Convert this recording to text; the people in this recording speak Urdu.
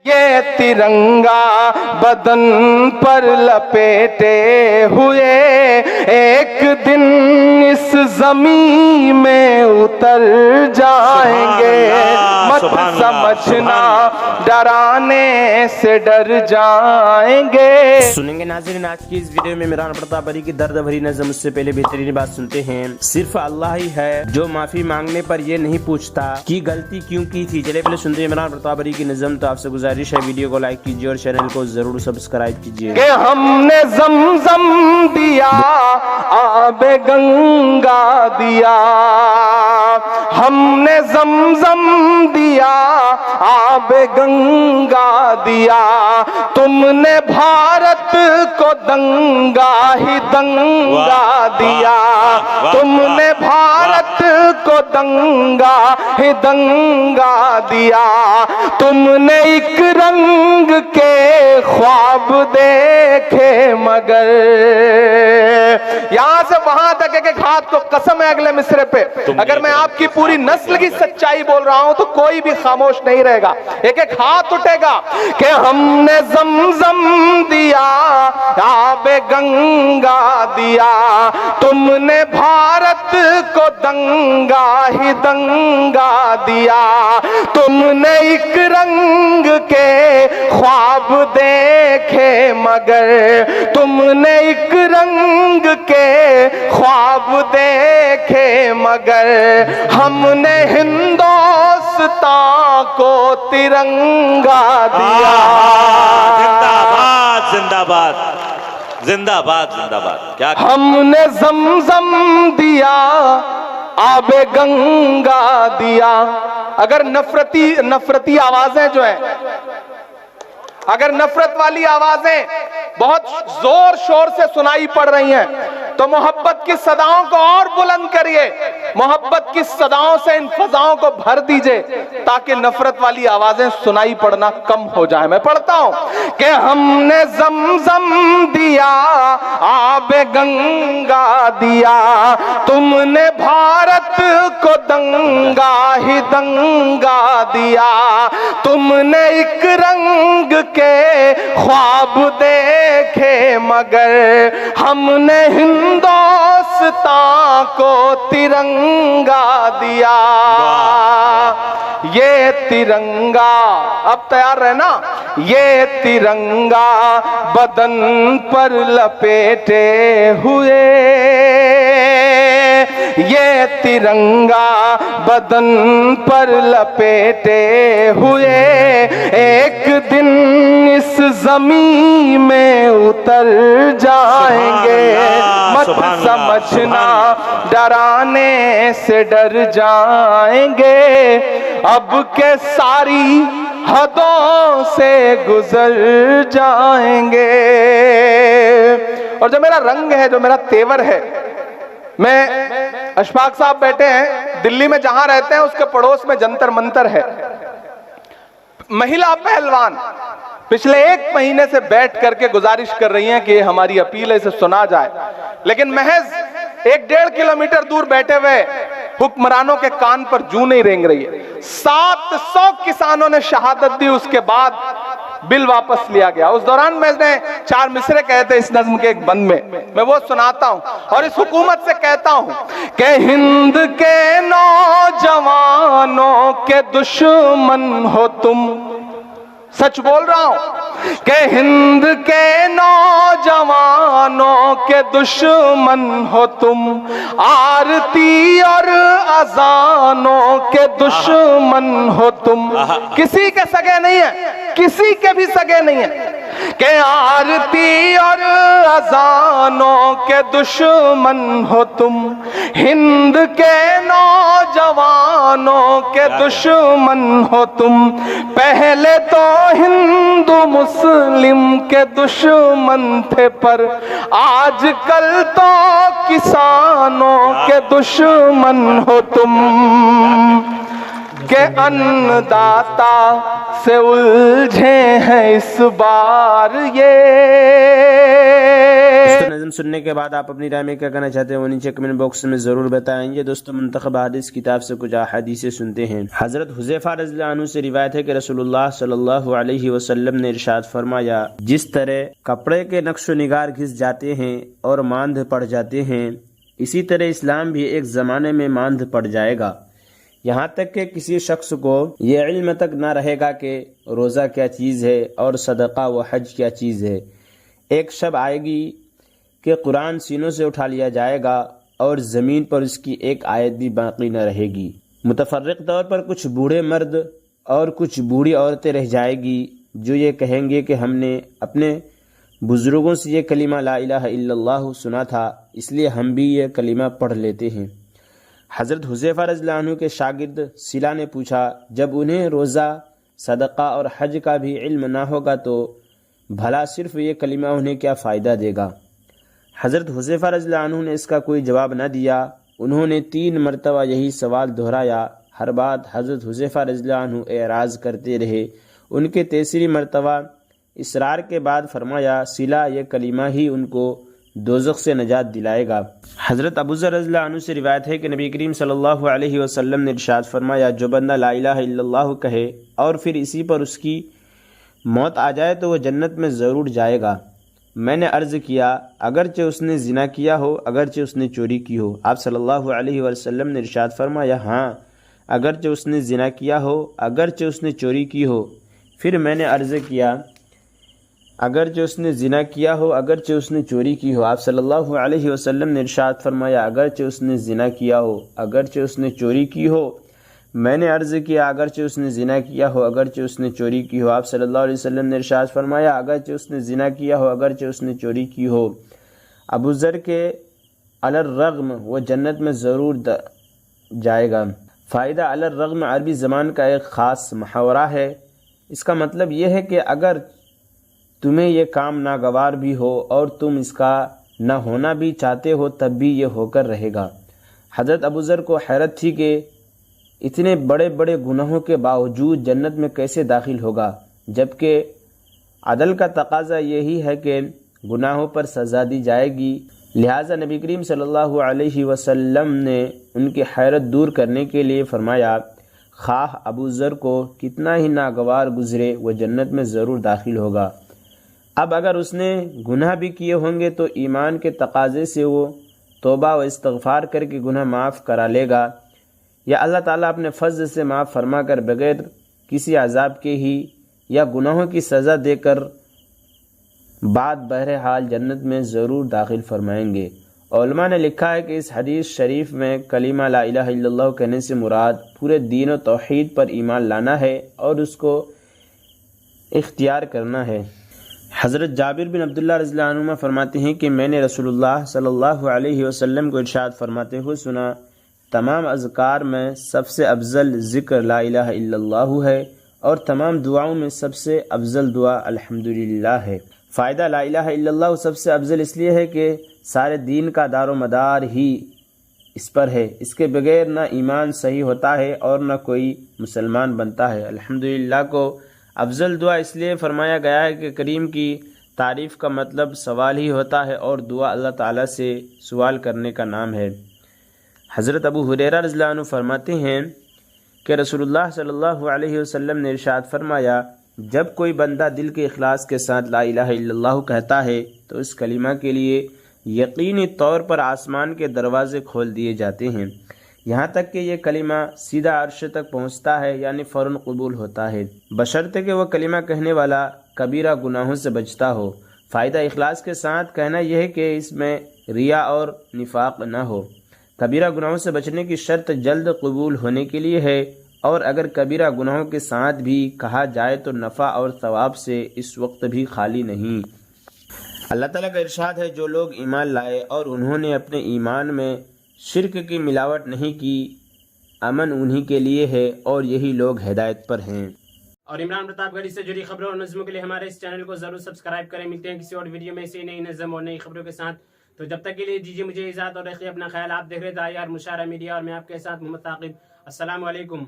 یہ ترنگا بدن پر لپیٹے ہوئے ایک دن اس زمین میں اتر جائیں گے، مت سمجھنا ڈرانے سے ڈر جائیں گے۔ سنیں گے ناظرین آج کی اس ویڈیو میں میران پرتاپ علی کی درد بھری نظم، اس سے پہلے بہترین بات سنتے ہیں۔ صرف اللہ ہی ہے جو معافی مانگنے پر یہ نہیں پوچھتا کہ غلطی کیوں کی تھی۔ چلے پہلے سنتے ہیں میران پرتاپ علی کی نظم، تو آپ سے گزارش ہے ویڈیو کو لائک کیجیے اور چینل کو ضرور سبسکرائب کیجیے۔ کہ ہم نے زمزم دیا، آب گنگا دیا، ہم نے زمزم دیا، آب گنگا دیا، تم نے بھارت کو دنگا ہی دنگا دیا، تم نے بھارت کو دنگا ہی دنگا دیا، تم نے ایک رنگ کے خواب دیکھے مگر، یہاں سے وہاں تک ایک ہاتھ کو قسم ہے اگلے مصرے پہ، اگر میں آپ کی پوری نسل کی سچائی بول رہا ہوں تو کوئی بھی خاموش نہیں رہے گا، ایک ایک ہاتھ اٹھے گا کہ ہم نے زمزم دیا، آب گنگا دیا، تم نے بھارت کو دنگا ہی دنگا دیا، تم نے ایک رنگ کے خواب دیکھے مگر، تم نے ایک رنگ کے خواب دیکھے مگر، ہم نے ہندوستان کو ترنگا دیا۔ زندہ باد زندہ باد زندہ باد زندہ باد۔ کیا ہم نے زمزم دیا، آب گنگا دیا۔ اگر نفرتی آوازیں جو ہیں، اگر نفرت والی آوازیں بہت زور شور سے سنائی پڑ رہی ہیں تو محبت کی صداؤں کو اور بلند کریے، محبت کی صداؤں سے ان فضاؤں کو بھر دیجئے تاکہ نفرت والی آوازیں سنائی پڑنا کم ہو جائے۔ میں پڑھتا ہوں کہ ہم نے زمزم دیا، آب گنگا دیا، تم نے بھارت کو دنگا ہی دنگا دیا، تم نے ایک رنگ کے خواب دیکھے مگر، ہم نے ہندوستان کو ترنگا دیا۔ یہ ترنگا، اب تیار رہنا، یہ ترنگا بدن پر لپیٹے ہوئے، یہ ترنگا بدن پر لپیٹے ہوئے ایک دن اس زمین میں اتر جائیں گے، مت سمجھنا ڈرانے سے ڈر جائیں گے، اب کے ساری حدوں سے گزر جائیں گے۔ اور جو میرا رنگ ہے، جو میرا تیور ہے، میں اشفاق صاحب بیٹھے ہیں دلی میں، جہاں رہتے ہیں اس کے پڑوس میں جنتر منتر ہے، مہیلا پہلوان پچھلے 1 مہینے سے بیٹھ کر کے گزارش کر رہی ہیں کہ ہماری اپیل ہے، اسے سنا جائے، لیکن محض 1.5 کلومیٹر دور بیٹھے ہوئے حکمرانوں کے کان پر جوں نہیں رینگ رہی ہے۔ 700 کسانوں نے شہادت دی، اس کے بعد بل واپس لیا گیا۔ اس دوران میں نے 4 مصرے کہے تھے اس نظم کے ایک بند میں وہ سناتا ہوں اور اس حکومت سے کہتا ہوں کہ ہند کے نوجوانوں کے دشمن ہو تم، سچ بول رہا ہوں کہ ہند کے نوجوانوں کے دشمن ہو تم، آرتی اور اذانوں کے دشمن ہو تم، کسی کے سگے نہیں ہیں، کسی کے بھی سگے نہیں ہیں، کہ آرتی اور اذانوں کے دشمن ہو تم، ہند کے نوجوانوں کے دشمن ہو تم، پہلے تو ہندو مسلم کے دشمن تھے پر آج کل تو کسانوں کے دشمن ہو تم، کہ ان داتا سے الجھے ہیں اس بار یہ نظم سننے کے بعد آپ اپنی رائے میں کیا کہنا چاہتے ہیں وہ نیچے کمنٹ باکس میں ضرور بتائیں گے۔ دوستو منتخب حدیث کتاب سے کچھ احادیث سنتے ہیں۔ حضرت حذیفہ رضی اللہ عنہ سے روایت ہے کہ رسول اللہ صلی اللہ علیہ وسلم نے ارشاد فرمایا، جس طرح کپڑے کے نقش و نگار گھس جاتے ہیں اور ماندھ پڑ جاتے ہیں، اسی طرح اسلام بھی ایک زمانے میں ماندھ پڑ جائے گا، یہاں تک کہ کسی شخص کو یہ علم تک نہ رہے گا کہ روزہ کیا چیز ہے اور صدقہ و حج کیا چیز ہے۔ ایک شب آئے گی کہ قرآن سینوں سے اٹھا لیا جائے گا اور زمین پر اس کی ایک آیت بھی باقی نہ رہے گی۔ متفرق طور پر کچھ بوڑھے مرد اور کچھ بوڑھی عورتیں رہ جائے گی جو یہ کہیں گے کہ ہم نے اپنے بزرگوں سے یہ کلمہ لا الہ الا اللہ سنا تھا، اس لیے ہم بھی یہ کلمہ پڑھ لیتے ہیں۔ حضرت حذیفہ رضی اللہ عنہ کے شاگرد سلا نے پوچھا، جب انہیں روزہ، صدقہ اور حج کا بھی علم نہ ہوگا تو بھلا صرف یہ کلمہ انہیں کیا فائدہ دے گا؟ حضرت حذیفہ رضی اللہ عنہ نے اس کا کوئی جواب نہ دیا۔ انہوں نے 3 مرتبہ یہی سوال دہرایا، ہر بات حضرت حذیفہ رضی اللہ عنہ اعراض کرتے رہے۔ ان کے تیسری مرتبہ اصرار کے بعد فرمایا، سلا یہ کلمہ ہی ان کو دوزخ سے نجات دلائے گا۔ حضرت ابو ذر رضی اللہ عنہ سے روایت ہے کہ نبی کریم صلی اللہ علیہ وسلم نے ارشاد فرمایا، جو بندہ لا الہ الا اللہ کہے اور پھر اسی پر اس کی موت آ جائے تو وہ جنت میں ضرور جائے گا۔ میں نے عرض کیا، اگرچہ اس نے زنا کیا ہو، اگرچہ اس نے چوری کی ہو؟ آپ صلی اللہ علیہ وسلم نے ارشاد فرمایا، ہاں، اگرچہ اس نے زنا کیا ہو، اگرچہ اس نے چوری کی ہو۔ پھر میں نے عرض کیا، اگرچہ اس نے زنا کیا ہو، اگرچہ اس نے چوری کی ہو؟ آپ صلی اللہ علیہ وسلم نے ارشاد فرمایا، اگرچہ اس نے زنا کیا ہو، اگرچہ اس نے چوری کی ہو۔ میں نے عرض کیا، اگرچہ اس نے زنا کیا ہو، اگرچہ اس نے چوری کی ہو؟ آپ صلی اللہ علیہ وسلم نے ارشاد فرمایا، اگرچہ اس نے زنا کیا ہو، اگرچہ اس نے چوری کی ہو۔ ابو ذر کے علی الرغم وہ جنت میں ضرور جائے گا۔ فائدہ علی الرغم عربی زبان کا ایک خاص محاورہ ہے۔ اس کا مطلب یہ ہے کہ اگر تمہیں یہ کام ناگوار بھی ہو اور تم اس کا نہ ہونا بھی چاہتے ہو تب بھی یہ ہو کر رہے گا۔ حضرت ابو ذر کو حیرت تھی کہ اتنے بڑے بڑے گناہوں کے باوجود جنت میں کیسے داخل ہوگا، جبکہ عدل کا تقاضا یہی ہے کہ گناہوں پر سزا دی جائے گی۔ لہٰذا نبی کریم صلی اللہ علیہ وسلم نے ان کی حیرت دور کرنے کے لیے فرمایا، خواہ ابو ذر کو کتنا ہی ناگوار گزرے وہ جنت میں ضرور داخل ہوگا۔ اب اگر اس نے گناہ بھی کیے ہوں گے تو ایمان کے تقاضے سے وہ توبہ و استغفار کر کے گناہ معاف کرا لے گا، یا اللہ تعالیٰ اپنے فضل سے معاف فرما کر بغیر کسی عذاب کے ہی یا گناہوں کی سزا دے کر بعد بہرحال جنت میں ضرور داخل فرمائیں گے۔ علماء نے لکھا ہے کہ اس حدیث شریف میں کلمہ لا الہ الا اللہ کہنے سے مراد پورے دین و توحید پر ایمان لانا ہے اور اس کو اختیار کرنا ہے۔ حضرت جابر بن عبداللہ رضی اللہ عنہ فرماتے ہیں کہ میں نے رسول اللہ صلی اللہ علیہ وسلم کو ارشاد فرماتے ہوئے سنا، تمام اذکار میں سب سے افضل ذکر لا الہ الا اللہ ہے اور تمام دعاؤں میں سب سے افضل دعا الحمدللہ ہے۔ فائدہ لا الہ الا اللہ سب سے افضل اس لیے ہے کہ سارے دین کا دار و مدار ہی اس پر ہے، اس کے بغیر نہ ایمان صحیح ہوتا ہے اور نہ کوئی مسلمان بنتا ہے۔ الحمدللہ کو افضل دعا اس لیے فرمایا گیا ہے کہ کریم کی تعریف کا مطلب سوال ہی ہوتا ہے اور دعا اللہ تعالیٰ سے سوال کرنے کا نام ہے۔ حضرت ابو ہریرہ رضی اللہ عنہ فرماتے ہیں کہ رسول اللہ صلی اللہ علیہ وسلم نے ارشاد فرمایا، جب کوئی بندہ دل کے اخلاص کے ساتھ لا الہ الا اللہ کہتا ہے تو اس کلمہ کے لیے یقینی طور پر آسمان کے دروازے کھول دیے جاتے ہیں، یہاں تک کہ یہ کلمہ سیدھا عرش تک پہنچتا ہے، یعنی فوراً قبول ہوتا ہے، بشرطے کہ وہ کلمہ کہنے والا کبیرہ گناہوں سے بچتا ہو۔ فائدہ اخلاص کے ساتھ کہنا یہ ہے کہ اس میں ریا اور نفاق نہ ہو۔ کبیرہ گناہوں سے بچنے کی شرط جلد قبول ہونے کے لیے ہے، اور اگر کبیرہ گناہوں کے ساتھ بھی کہا جائے تو نفع اور ثواب سے اس وقت بھی خالی نہیں۔ اللہ تعالیٰ کا ارشاد ہے، جو لوگ ایمان لائے اور انہوں نے اپنے ایمان میں شرک کی ملاوٹ نہیں کی، امن انہی کے لیے ہے اور یہی لوگ ہدایت پر ہیں۔ اور عمران پرتاپ گڑھی سے جڑی خبروں اور نظموں کے لیے ہمارے اس چینل کو ضرور سبسکرائب کریں۔ ملتے ہیں کسی اور ویڈیو میں ایسی نئی نظم اور نئی خبروں کے ساتھ، تو جب تک کے لیے دیجیے مجھے اجازت اور رکھیے اپنا خیال۔ آپ دیکھ رہے داعیہ اور مشاعرہ میڈیا اور میں آپ کے ساتھ محمد ثاقب۔ السلام علیکم۔